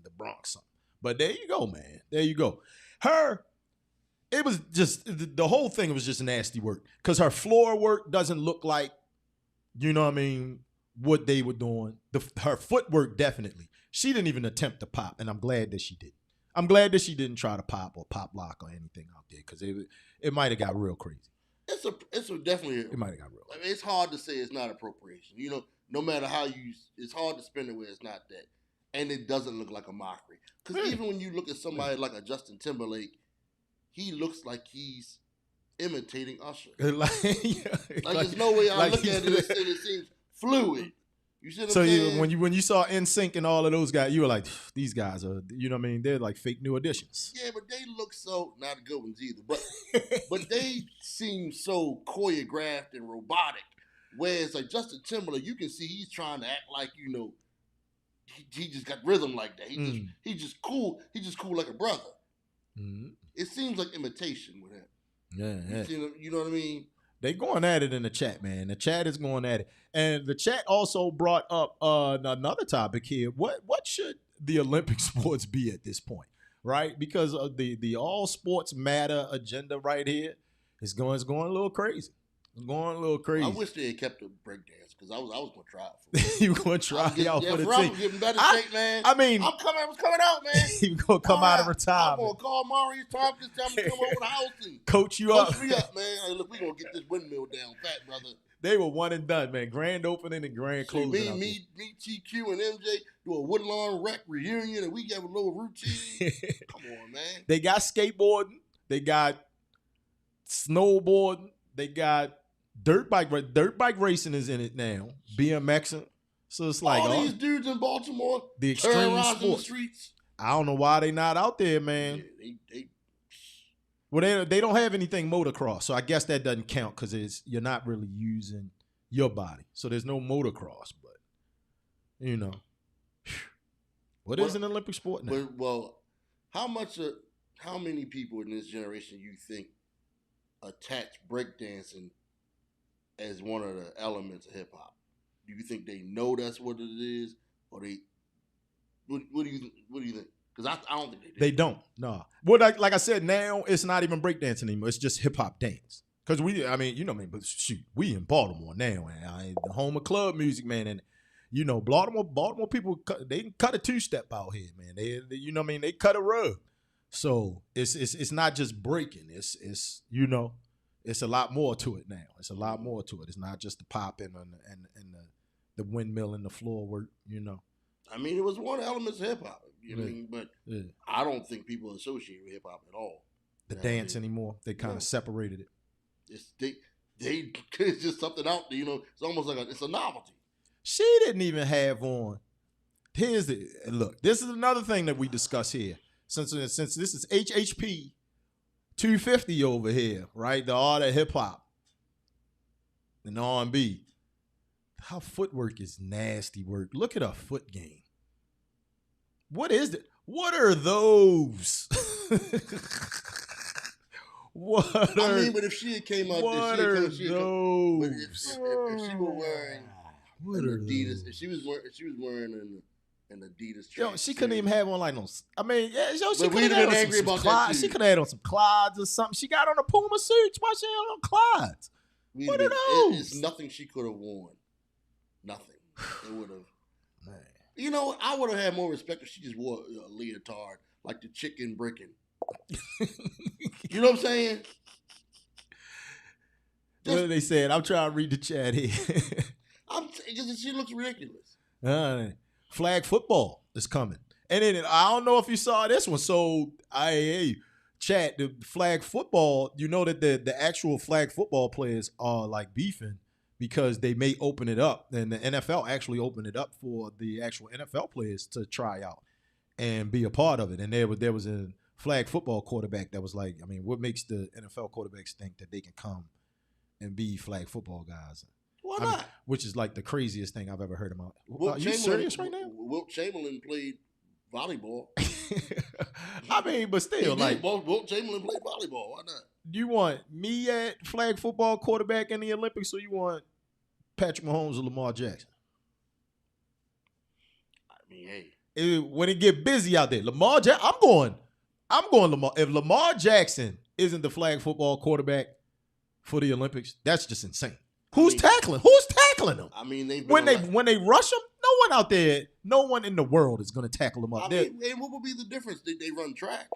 But there you go, man. There you go. It was just the whole thing was just nasty work because her floor work doesn't look like, you know what I mean, what they were doing. Her footwork definitely. She didn't even attempt to pop, and I'm glad that she didn't. I'm glad that she didn't try to pop or pop lock or anything out there because it might have got real crazy. It's a definitely. It might have got real. I mean, it's hard to say it's not appropriation. You know, no matter how it's hard to spin it where it's not that, and it doesn't look like a mockery. Because even when you look at somebody like a Justin Timberlake, he looks like he's imitating Usher. There's no way I look at it and it seems fluid. You see what I'm saying? So when you saw NSYNC and all of those guys, you were like, these guys are, you know what I mean? They're like fake new additions. Yeah, but they look so, not good ones either, but they seem so choreographed and robotic. Whereas like Justin Timberlake, you can see he's trying to act like, you know, he just got rhythm like that. He's just cool. He's just cool like a brother. Mm-hmm. It seems like imitation with him. Yeah. You know what I mean? They going at it in the chat, man. The chat is going at it. And the chat also brought up another topic here. What should the Olympic sports be at this point, right? Because of the all sports matter agenda right here is going a little crazy. It's going a little crazy. I wish they had kept the breakdance because I was going to try it for it. You going to try out for the team. I was getting better shape, man. I mean. I was coming out, man. You going to come out of retirement. I'm going to call Maurice Tompkins, tell him to come over the house and coach you up. Coach me up, man. Hey, look, we going to get this windmill down fat, brother. They were one and done, man. Grand opening and grand closing. Me, TQ, and MJ do a Woodlawn Rec reunion, and we have a little routine. Come on, man. They got skateboarding. They got snowboarding. They got dirt bike racing is in it now. BMXing. So it's like all these dudes in Baltimore, the extreme sports. In the streets. I don't know why they not out there, man. Yeah, Well, they don't have anything motocross, so I guess that doesn't count because you're not really using your body. So there's no motocross, but you know, what is an Olympic sport now? Well, how many people in this generation you think attach breakdancing as one of the elements of hip hop? Do you think they know that's what it is, or they? What do you think? Because I don't think they do. They don't. No. Well, like I said, now it's not even breakdancing anymore. It's just hip hop dance. Because but shoot, we in Baltimore now, man. The home of club music, man. And, you know, Baltimore people, they cut a two-step out here, man. They you know what I mean? They cut a rug. So it's not just breaking. It's you know, it's a lot more to it now. It's a lot more to it. It's not just the popping and the windmill and the floor work, you know. I mean, it was one of the elements of hip hop. You know what I mean? But I don't think people associate with hip hop at all. The dance anymore. They kind of separated it. It's just something out there, you know. It's almost like it's a novelty. She didn't even have on. Look, this is another thing that we discuss here. Since this is HHP 250 over here, right? The art of hip hop and R&B. Her footwork is nasty work. Look at her foot game. What is it? What are those? But if she had came out there, if she were wearing Adidas, if she was wearing an Adidas track, yo, she couldn't even have on like no. I mean, yeah, yo, she could have been angry about that too. She could have had on some Clydes or something. She got on a Puma suit. Why she had on Clydes? What are those? It's nothing she could have worn. Nothing. It would have. Man. You know, I would have had more respect if she just wore a leotard like the chick in Brickin'. You know what I'm saying? What are they saying? I'm trying to read the chat here. She looks ridiculous. Flag football is coming. And then I don't know if you saw this one. So chat, the flag football, you know that the actual flag football players are like beefing because they may open it up. And the NFL actually opened it up for the actual NFL players to try out and be a part of it. And there was a flag football quarterback that was like, I mean, what makes the NFL quarterbacks think that they can come and be flag football guys? Why not? Which is like the craziest thing I've ever heard about. Are you serious right now? Wilt Chamberlain played volleyball. I mean, but still, Wilt Chamberlain played volleyball. Why not? Do you want me at flag football quarterback in the Olympics, or you want Patrick Mahomes or Lamar Jackson? I mean, hey. When it get busy out there, Lamar Jackson, I'm going Lamar. If Lamar Jackson isn't the flag football quarterback for the Olympics, that's just insane. Who's tackling him? I mean, when they rush him, no one in the world is going to tackle Lamar. I mean, and what would be the difference? They run track.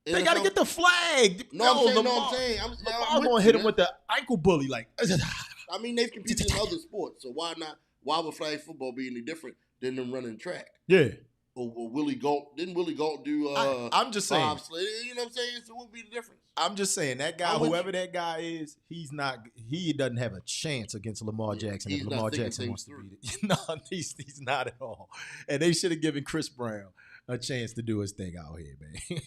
They got to get the flag. I'm Lamar's going to hit him with the ankle bully. Like, I mean, they've competed in other sports, so why not? Why would flag football be any different than them running track? Yeah. Or Willie Galt. Didn't Willie Galt do I'm just saying. bobsled? You know what I'm saying? So what would be the difference? I'm just saying that guy, whoever that guy is, he doesn't have a chance against Lamar Jackson if Lamar Jackson wants to beat it. No, he's not at all. And they should have given Chris Brown a chance to do his thing out here, man.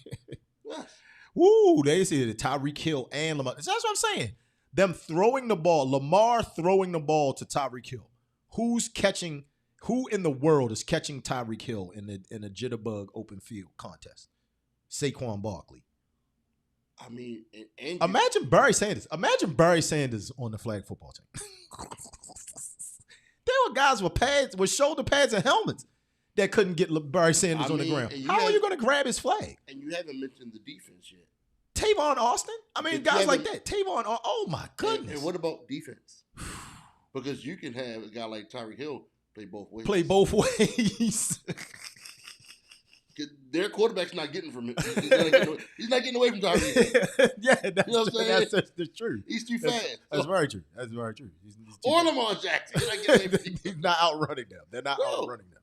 Yes. Woo, they see the Tyreek Hill and Lamar. That's what I'm saying. Them throwing the ball, Lamar throwing the ball to Tyreek Hill. Who in the world is catching Tyreek Hill in a jitterbug open field contest? Saquon Barkley. I mean, imagine Barry Sanders. Imagine Barry Sanders on the flag football team. There were guys with shoulder pads and helmets that couldn't get Barry Sanders on the ground. How are you going to grab his flag? And you haven't mentioned the defense yet. Tavon Austin? I mean, guys like that. Tavon, oh my goodness. And what about defense? Because you can have a guy like Tyreek Hill play both ways. Their quarterback's not getting from him. He's not getting away from Tyreek. Yeah, that's, you know what I'm saying? That's the truth. He's too fast. That's very true. That's very true. He's or Lamar Jackson. He's not outrunning them. They're not outrunning them.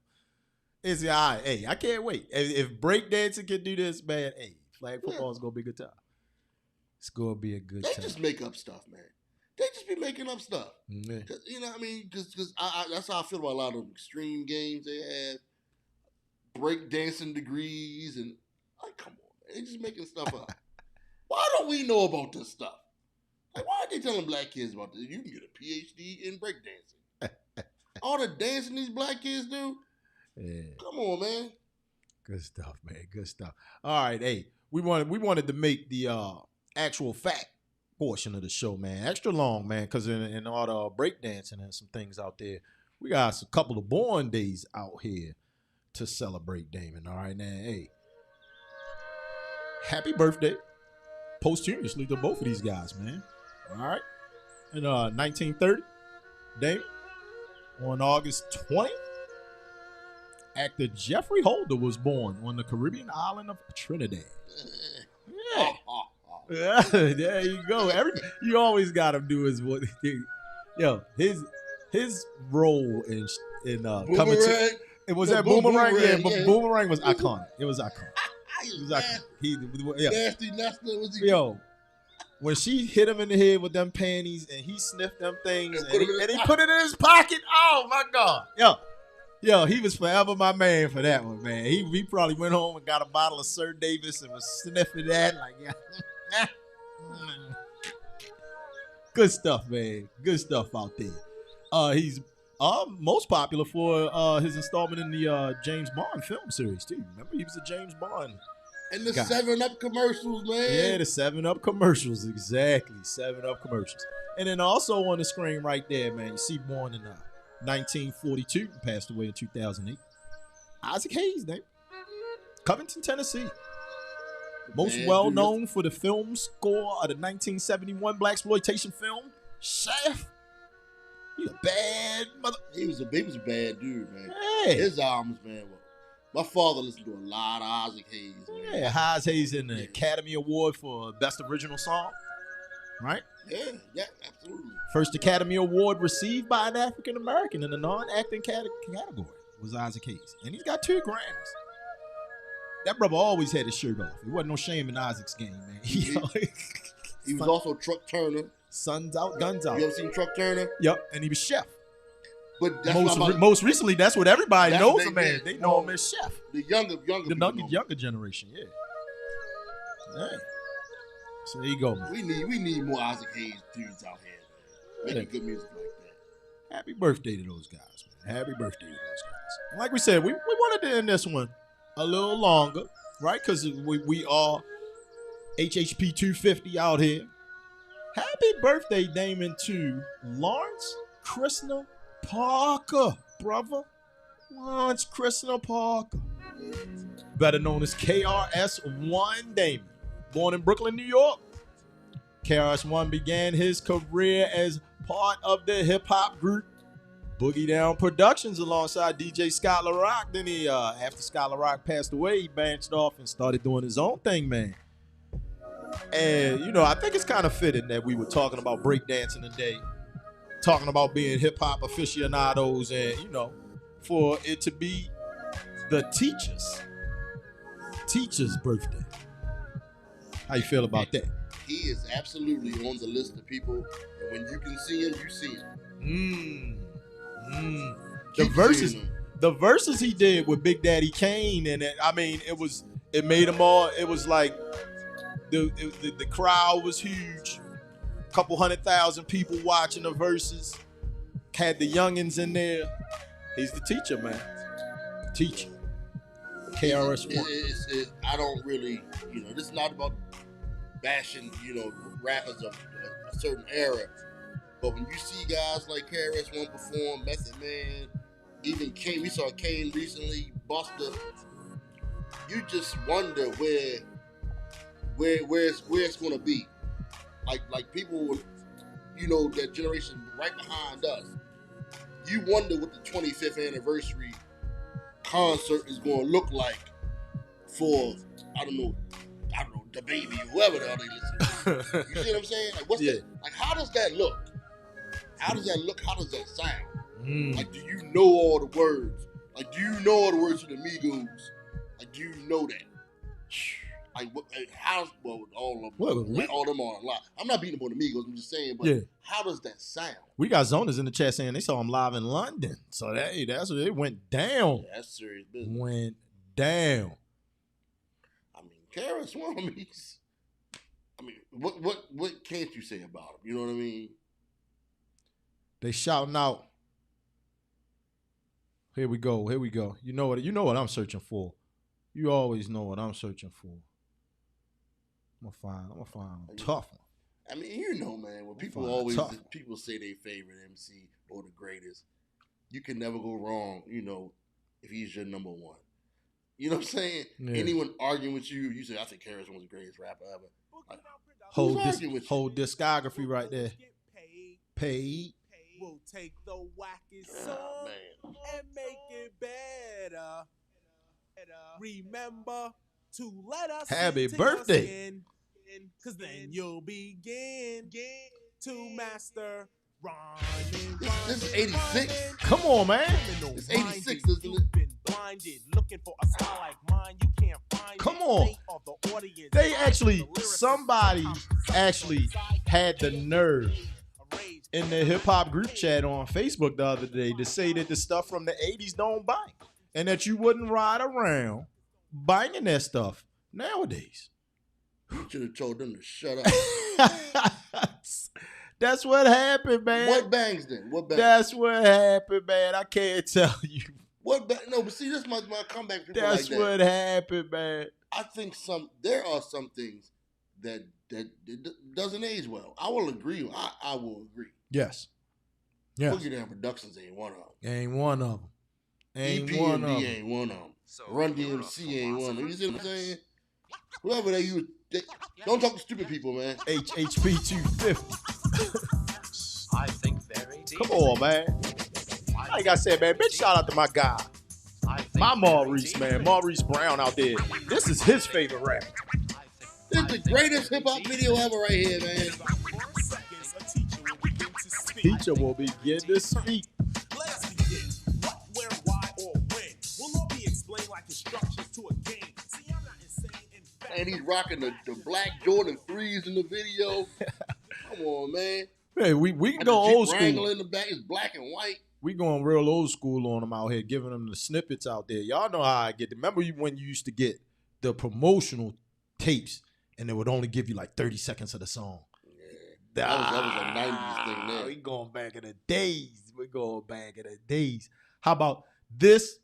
It's all right. Hey, I can't wait. If breakdancing can do this, man, hey, flag football is going to be a good time. It's going to be a good time. They just make up stuff, man. They just be making up stuff. Mm-hmm. You know what I mean? Because that's how I feel about a lot of extreme games they have. Breakdancing degrees and like, come on, man. They just making stuff up. Why don't we know about this stuff? Like, why are they telling black kids about this? You can get a PhD in breakdancing. All the dancing these black kids do. Yeah. Come on, man. Good stuff, man. Good stuff. All right, hey, we wanted to make the actual fact portion of the show, man, extra long, man, because in all the breakdancing and some things out there, we got a couple of born days out here to celebrate, Damon. All right, now, hey, happy birthday posthumously to both of these guys, man. All right, in 1930, Damon, on August 20th, actor Jeffrey Holder was born on the Caribbean island of Trinidad. Yeah. Yeah, there you go. You always got him do his what? Yo, his role in coming to it was that Boomerang. Yeah, but Boomerang was iconic. It was iconic. It was iconic. Nasty Nestor was he? Yo, when she hit him in the head with them panties and he sniffed them things and he put it in his pocket. Oh my God, yo, he was forever my man for that one, man. He probably went home and got a bottle of Sir Davis and was sniffing that like, yeah. Good stuff, man. Good stuff out there. He's most popular for his installment in the James Bond film series too. Remember, he was a James Bond. And the 7-Up commercials, man. Yeah, the 7-Up commercials, exactly. 7-Up commercials. And then also on the screen right there, man, you see born in 1942 and passed away in 2008. Isaac Hayes, name. Covington, Tennessee. Most well known for the film score of the 1971 blaxploitation film Shaft. He a bad mother. He was a bad dude, man. Hey. His albums, man. My father listened to a lot of Isaac Hayes. Man. Yeah, Isaac Hayes in the Academy Award for Best Original Song. Right? Yeah, absolutely. First Academy Award received by an African American in the non-acting category was Isaac Hayes, and he's got 2 Grammys. That brother always had his shirt off. There wasn't no shame in Isaac's game, man. He was also Truck Turner. Sun's out, guns out. You ever seen Truck Turner? Yep, and he was Chef. But that's most recently, that's what everybody knows him as. They know him as Chef. The younger generation, yeah. Hey. So there you go, man. We need more Isaac Hayes dudes out here, man. Making good music like that. Happy birthday to those guys, man. Happy birthday to those guys. And like we said, we wanted to end this one a little longer, right? Because we are HHP 250 out here. Happy birthday, Damon, to Lawrence Krishna Parker, brother. Lawrence Krishna Parker. Better known as KRS-One Damon. Born in Brooklyn, New York. KRS-One began his career as part of the hip-hop group Boogie Down Productions alongside DJ Scott LaRock. Then he, after Scott LaRock passed away, he branched off and started doing his own thing, man. And, you know, I think it's kind of fitting that we were talking about breakdancing today, talking about being hip-hop aficionados, and, you know, for it to be the teacher's birthday. How you feel about that? He is absolutely on the list of people, and when you can see him, you see him. The verses he did with Big Daddy Kane, and it made them all. It was like the crowd was huge, a couple 100,000 people watching the verses. Had the youngins in there. He's the teacher, man. Teacher. KRS-One. I don't really, this is not about bashing, rappers of a certain era. But when you see guys like KRS-One perform, Method Man, even Kane, we saw Kane recently, Buster, you just wonder where it's gonna be. Like people, that generation right behind us. You wonder what the 25th anniversary concert is gonna look like for I don't know, the baby, whoever the hell they listen to. You see what I'm saying? Like, what's that? Like, how does that look? How does that look? How does that sound? Like, do you know all the words? Like, do you know all the words to the Migos? Like, do you know that? Like, how? Well, all of them are a lot. I'm not beating them on the Migos. I'm just saying, but how does that sound? We got Zoners in the chat saying they saw him live in London. So that's what it went down. Yeah, that's serious business. Went down. I mean, KRS-One, what can't you say about him? You know what I mean? They shouting out. Here we go. You know what I'm searching for. You always know what I'm searching for. I'm gonna find a tough one. I mean, man, when people say their favorite MC or the greatest, you can never go wrong, if he's your number one. You know what I'm saying? Yeah. Anyone arguing with you say, I think KRS-One's the greatest rapper ever. Like, whole discography right there. Paid. We'll take the wackest song and make it better. Remember to let us happy birthday, cause then you'll begin to master rhyming. This is 86. Come on, man. It's 86, isn't it? You've been blinded, looking for a style like mine. You can't find. Come on. Somebody actually had the nerve in the hip hop group chat on Facebook the other day to say that the stuff from the 80s don't bang, and that you wouldn't ride around banging that stuff nowadays. You should have told them to shut up. That's what happened, man. What bangs then? That's what happened, man. I can't tell you. No, but see, this is my comeback. That's like what happened, man. I think there are some things that doesn't age well. I will agree. I will agree. Yes. Boogie Down Productions ain't one of them. Ain't one of them. EPMD ain't one of them. Run DMC ain't one of them. You see what I'm saying? Whoever they use, don't talk to stupid people, man. HHP 250. I think very deep. Come on, man. Like I said, man, big shout out to my guy. My Maurice, man. Maurice Brown out there. This is his favorite rap. This is the greatest hip-hop video ever right here, man. Teacher will begin to speak. Let's begin. What, where, why, or when will all be explained like instructions to a game. See, I'm not insane. In fact, and he's rocking the black Jordan 3s in the video. Come on, man. Hey, we can go old school. Wrangler in the back is black and white. We going real old school on them out here, giving them the snippets out there. Y'all know how I get them. Remember when you used to get the promotional tapes and they would only give you like 30 seconds of the song? Yeah. That was a 90s thing there. We going back in the days. How about this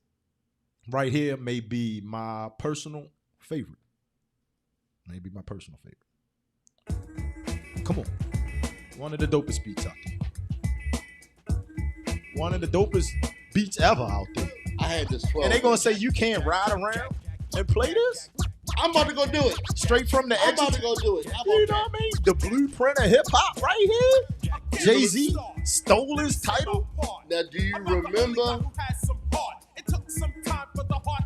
right here may be my personal favorite. Come on. One of the dopest beats out there. One of the dopest beats ever out there. I had this 12. And they gonna say you can't ride around and play this? I'm about to go do it. Straight from the I'm about to go do it. You know what I mean? The blueprint of hip hop right here. Jay-Z stole his title? Now, do you remember?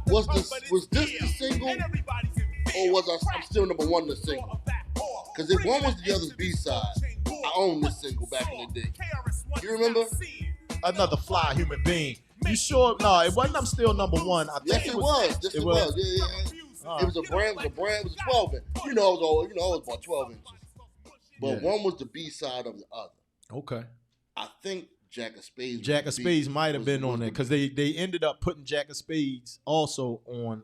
Was this the single, or was I'm still number one the single? Because if one was the other's B-side, I owned this single back in the day. You remember? Another fly human being. You sure? No, it wasn't. I'm still number one. I think Yes, it was. Yes, it was. Yeah. It was a brand. It was a 12 inch. You know, it was about 12 inches. But one was the B-side of the other. Okay. I think Jack of Spades. Jack of Spades might have been on there because they ended up putting Jack of Spades also on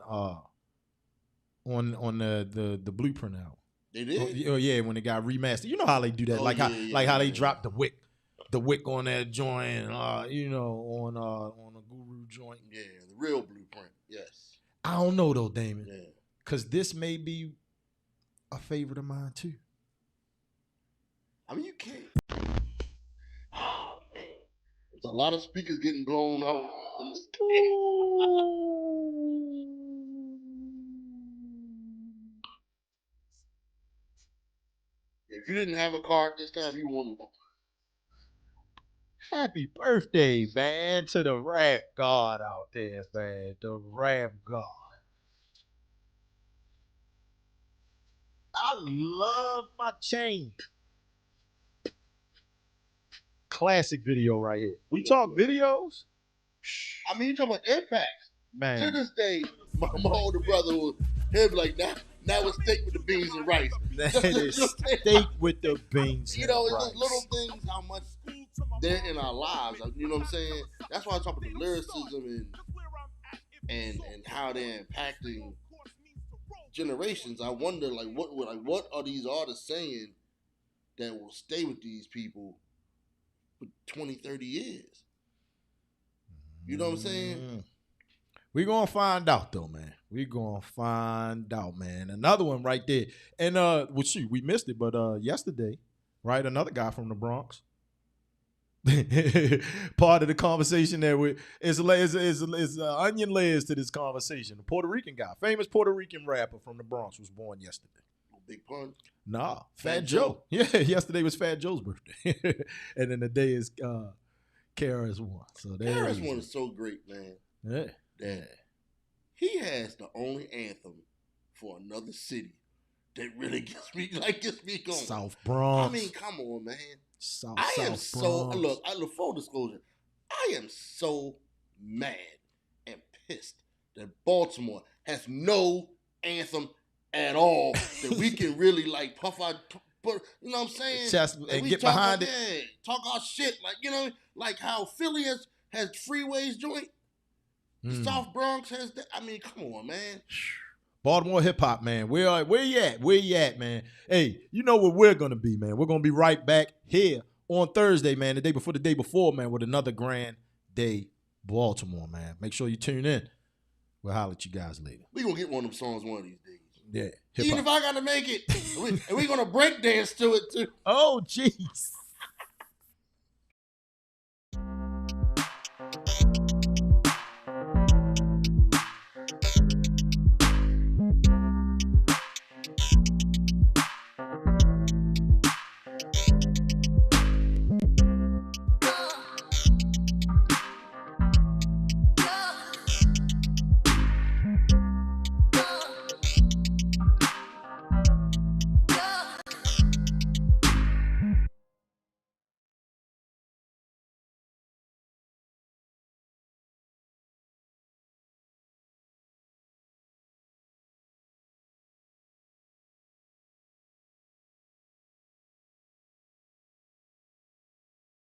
the Blueprint album. They did. Oh yeah, when it got remastered. You know how they do that, how they dropped the wick on that joint, on a Guru joint. Yeah, the real Blueprint. Yes. I don't know though, Damon. Yeah. Because this may be a favorite of mine too. I mean, you can't. There's a lot of speakers getting blown out in this If you didn't have a card this time, you won one. Happy birthday, man, to the rap god out there, man. The rap god. I love my chain. Classic video right here. We talk videos? I mean, you talking about impacts. Man. To this day, my older brother will he'll be like, now it's steak with the beans and rice. That is steak with the beans. You know, it's those little things, how much they're in our lives. You know what I'm saying? That's why I talk about the lyricism and how they're impacting generations. I wonder, what are these artists saying that will stay with these people for 20, 30 years? You know what I'm saying? We're going to find out, though, man. We're going to find out, man. Another one right there. And, we missed it, but yesterday, right, another guy from the Bronx. Part of the conversation there is onion layers to this conversation. A Puerto Rican guy, famous Puerto Rican rapper from the Bronx, was born yesterday. Big pun. Nah, Fat Joe. Yeah, yesterday was Fat Joe's birthday. And then the day is Kara's one. So Kara's one is so great, man. Yeah. That he has the only anthem for another city that really gets me going. South Bronx. I mean, come on, man. South Bronx. Look, full disclosure, I am so mad and pissed that Baltimore has no anthem at all that we can really puff our, you know what I'm saying? And get behind it. Yeah, talk our shit, like how Philly has freeways joint. South Bronx has that. I mean, come on, man. Baltimore hip hop, man. Where you at, man? Hey, you know where we're gonna be, man. We're gonna be right back here on Thursday, man. The day before, man, with another Grand Day Baltimore, man. Make sure you tune in. We'll holler at you guys later. We gonna get one of them songs one of these days. Yeah. Even if I gotta make it, and we gonna break dance to it too. Oh, jeez.